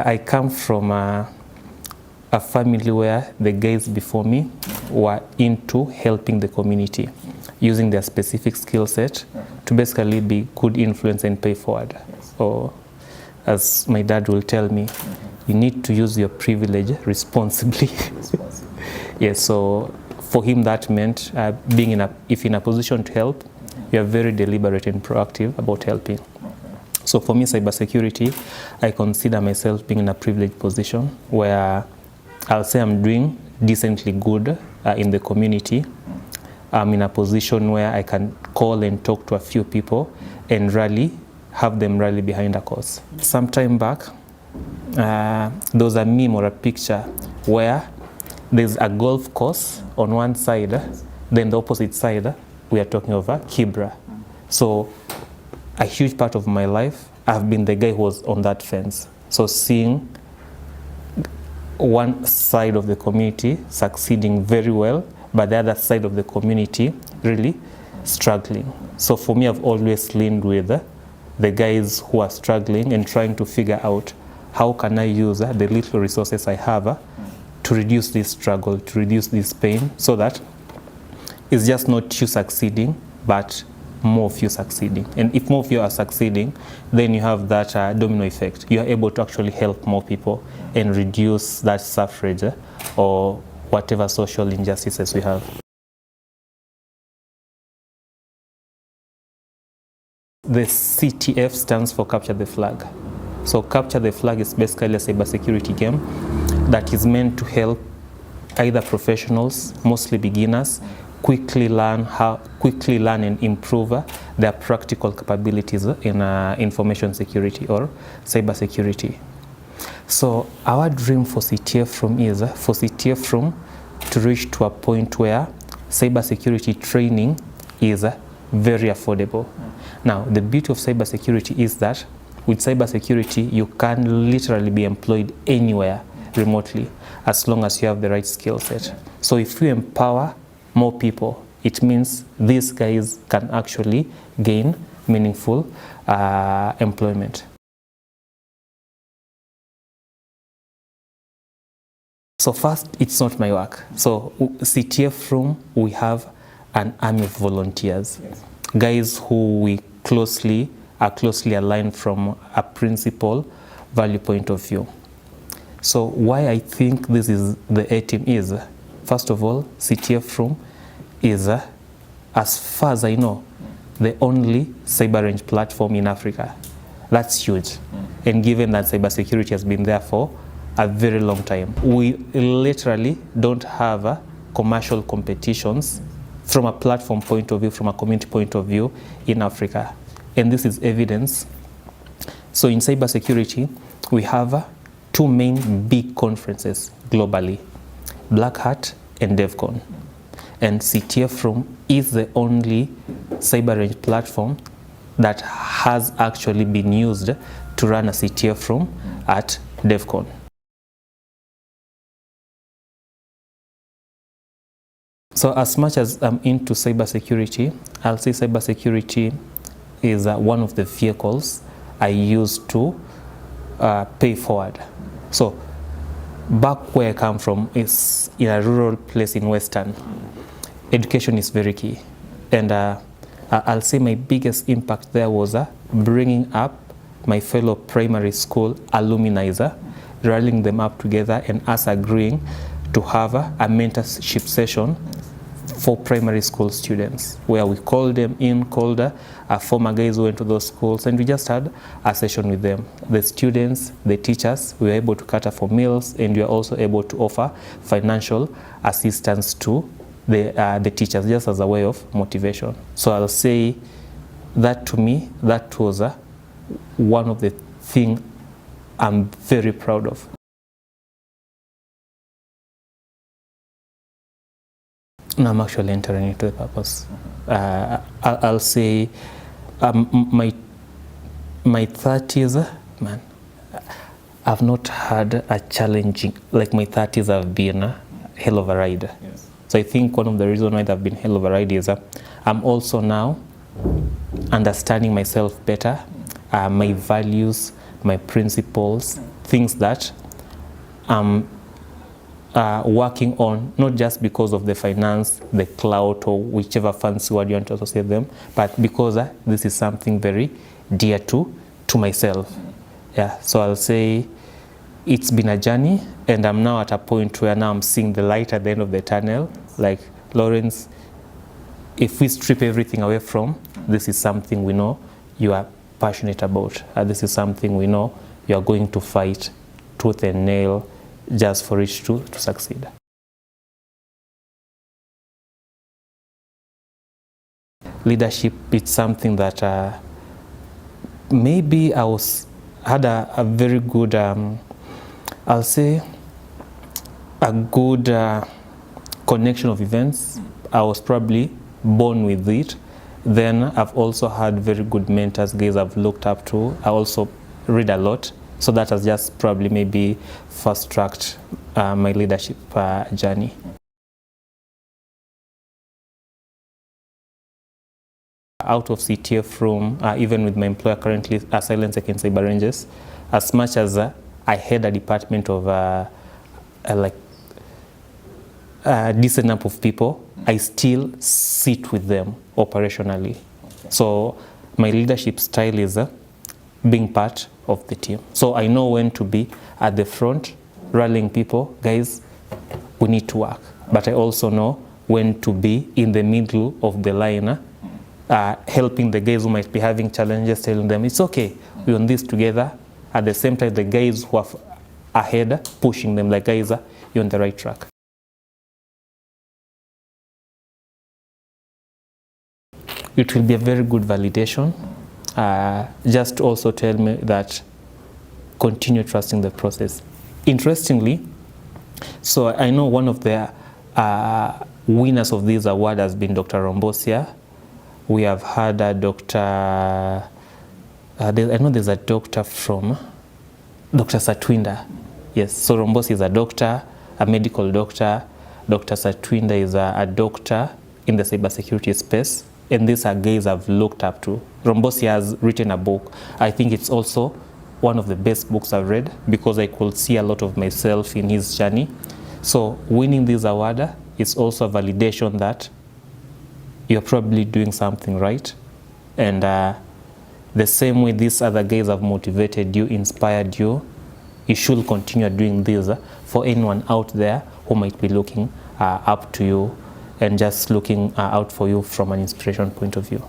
I come from a family where the guys before me were into helping the community, using their specific skill set to basically be good influence and pay forward. Or as my dad will tell me, you need to use your privilege responsibly. Yes, so for him that meant being if in a position to help, you are very deliberate and proactive about helping. So for me, cybersecurity, I consider myself being in a privileged position where I'll say I'm doing decently good in the community. I'm in a position where I can call and talk to a few people and have them rally behind a cause. Some time back, there was a meme or a picture where there's a golf course on one side, then the opposite side, we are talking of a Kibra. So a huge part of my life, I've been the guy who was on that fence. So seeing one side of the community succeeding very well, but the other side of the community really struggling. So for me, I've always leaned with the guys who are struggling and trying to figure out how can I use the little resources I have to reduce this struggle, to reduce this pain, so that it's just not you succeeding, but more of you succeeding. And if more of you are succeeding, then you have that domino effect. You are able to actually help more people and reduce that suffrage or whatever social injustices we have. The CTF stands for Capture the Flag. So Capture the Flag is basically a cybersecurity game that is meant to help either professionals, mostly beginners, quickly learn and improve their practical capabilities in information security or cybersecurity. So our dream for CTFROOM is for CTFROOM to reach to a point where cybersecurity training is very affordable. Now, the beauty of cybersecurity is that with cybersecurity, you can literally be employed anywhere remotely as long as you have the right skill set. So if you empower more people, it means these guys can actually gain meaningful employment. So first, it's not my work. So CTFROOM, we have an army of volunteers, guys who are closely aligned from a principal value point of view. So why I think this is the A team is, first of all, CTFROOM is, as far as I know, the only cyber range platform in Africa. That's huge. And given that cybersecurity has been there for a very long time, we literally don't have commercial competitions from a platform point of view, from a community point of view in Africa. And this is evidence. So in cybersecurity, we have two main big conferences globally, Black Hat and DevCon. And CTFROOM is the only cyber range platform that has actually been used to run a CTFROOM at DevCon. So as much as I'm into cybersecurity, I'll say cybersecurity is one of the vehicles I use to pay forward. So back where I come from is in a rural place in Western. Education is very key. And I'll say my biggest impact there was bringing up my fellow primary school alumni, rallying them up together and us agreeing to have a mentorship session for primary school students, where we called them in, called former guys who went to those schools, and we just had a session with them. The students, the teachers, we were able to cater for meals, and we were also able to offer financial assistance to the teachers, just as a way of motivation. So I'll say that to me, that was one of the things I'm very proud of. No, I'm actually entering into the purpose. I'll say my 30s, man, I've not had a challenging, like my 30s have been a hell of a ride. Yes. So I think one of the reasons why they've been hell of a ride is I'm also now understanding myself better, my values, my principles, things that I'm working on, not just because of the finance, the clout, or whichever fancy word you want to associate them, but because this is something very dear to myself. Yeah, so I'll say it's been a journey, and I'm now at a point where now I'm seeing the light at the end of the tunnel. Like, Lawrence, if we strip everything away from, this is something we know you are passionate about. This is something we know you are going to fight tooth and nail just for it to succeed. Leadership, it's something that maybe I had a very good, I'll say, a good connection of events. I was probably born with it. Then I've also had very good mentors, guys I've looked up to. I also read a lot, so that has just probably maybe fast-tracked my leadership journey. Out of CTFROOM, even with my employer currently, Silence Against Cyber Ranges, as much as I had a department of like a decent number of people, I still sit with them operationally. Okay. So my leadership style is being part of the team. So I know when to be at the front, rallying people, guys, we need to work. But I also know when to be in the middle of the line, helping the guys who might be having challenges, telling them it's okay, we're on this together. At the same time, the guys who are ahead, pushing them, like, guys, you're on the right track. It will be a very good validation. Just also tell me that continue trusting the process. Interestingly, so I know one of the winners of this award has been Dr. Rombosia. We have had a doctor, I know there's a doctor from Dr. Satwinda. Yes, so Rombosia is a doctor, a medical doctor. Dr. Satwinda is a doctor in the cybersecurity space. And these are guys I've looked up to. Rombosia has written a book. I think it's also one of the best books I've read because I could see a lot of myself in his journey. So winning this award is also a validation that you're probably doing something right. And the same way these other guys have motivated you, inspired you, you should continue doing this for anyone out there who might be looking up to you and just looking out for you from an inspiration point of view.